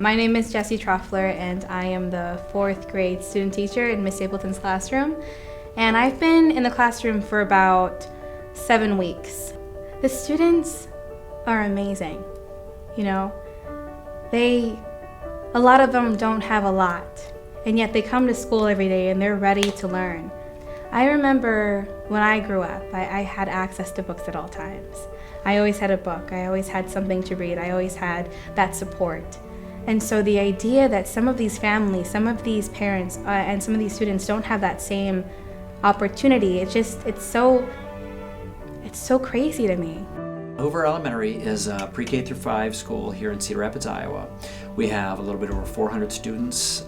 My name is Jessie Troffler, and I am the 4th grade student teacher in Miss Stapleton's classroom. And I've been in the classroom for about 7 weeks. The students are amazing. You know, a lot of them don't have a lot, and yet they come to school every day and they're ready to learn. I remember when I grew up, I had access to books at all times. I always had a book. I always had something to read. I always had that support. And so the idea that some of these families, some of these parents, and some of these students don't have that same opportunity, it's so crazy to me. Hoover Elementary is a pre-K through 5 school here in Cedar Rapids, Iowa. We have a little bit over 400 students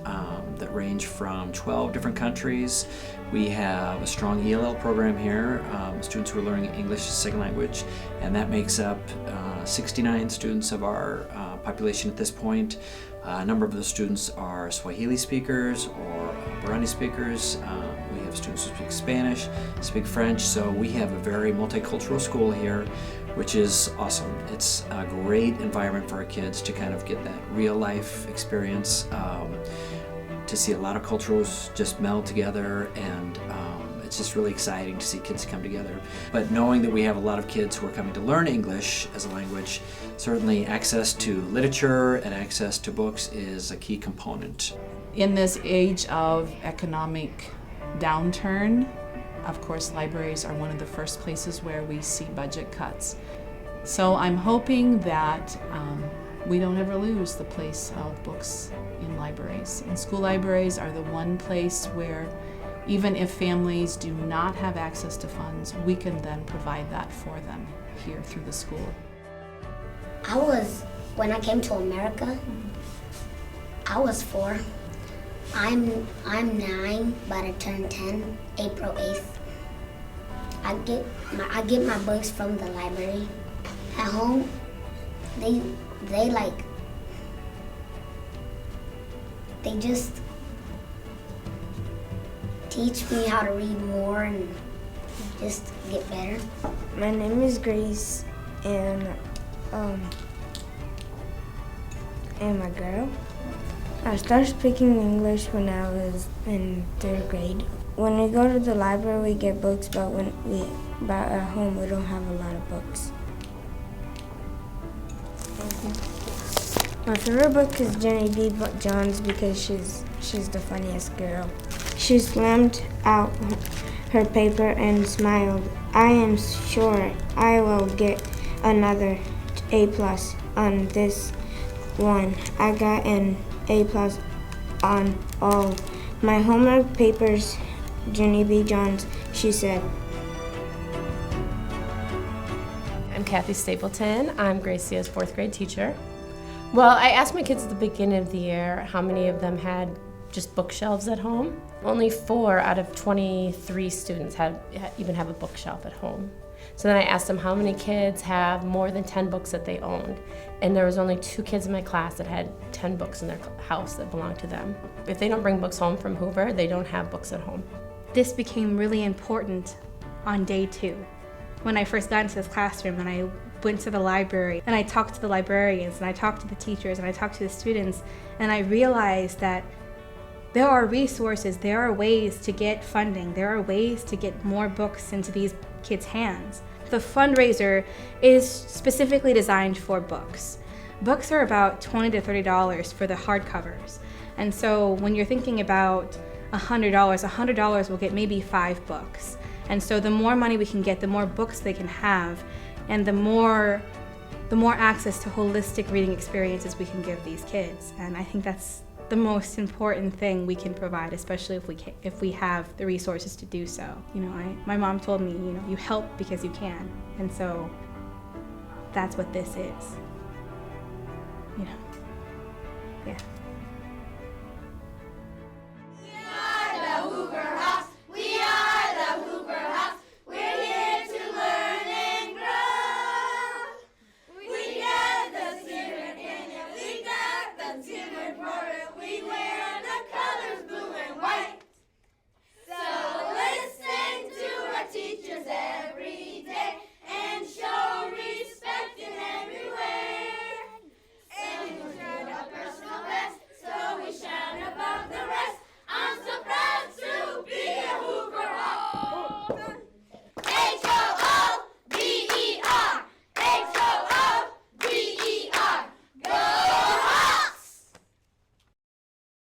that range from 12 different countries. We have a strong ELL program here, students who are learning English as a second language, and that makes up 69 students of our population at this point. A number of those students are Swahili speakers or Burundi speakers. We have students who speak Spanish, speak French, so we have a very multicultural school here, which is awesome. It's a great environment for our kids to kind of get that real life experience, to see a lot of cultures just meld together, and it's just really exciting to see kids come together. But knowing that we have a lot of kids who are coming to learn English as a language, certainly access to literature and access to books is a key component. In this age of economic downturn, of course, libraries are one of the first places where we see budget cuts. So I'm hoping that we don't ever lose the place of books in libraries. And school libraries are the one place where, even if families do not have access to funds, we can then provide that for them here through the school. When I came to America, I was 4. I'm 9, but I turned 10 April 8th. I get my books from the library. At home, they just teach me how to read more and just get better. My name is Grace, and I'm a girl. I started speaking English when I was in 3rd grade. When we go to the library, we get books, but at home, we don't have a lot of books. My favorite book is Jenny B. Jones because she's the funniest girl. She slammed out her paper and smiled. I am sure I will get another A+ on this one. I got an A+ on all my homework papers. Jenny B. Jones, she said. I'm Kathy Stapleton. I'm Gracia's 4th grade teacher. Well, I asked my kids at the beginning of the year how many of them had just bookshelves at home. Only 4 out of 23 students even have a bookshelf at home. So then I asked them how many kids have more than 10 books that they owned. And there was only 2 kids in my class that had 10 books in their house that belonged to them. If they don't bring books home from Hoover, they don't have books at home. This became really important on day 2. When I first got into this classroom and I went to the library and I talked to the librarians and I talked to the teachers and I talked to the students, and I realized that there are resources, there are ways to get funding, there are ways to get more books into these kids' hands. The fundraiser is specifically designed for books. Books are about $20 to $30 for the hardcovers. And so when you're thinking about $100 will get maybe 5 books. And so the more money we can get, the more books they can have, and the more access to holistic reading experiences we can give these kids. And I think that's the most important thing we can provide, especially if we have the resources to do so. You know, my mom told me, you know, you help because you can. And so that's what this is. You know, yeah. Secret for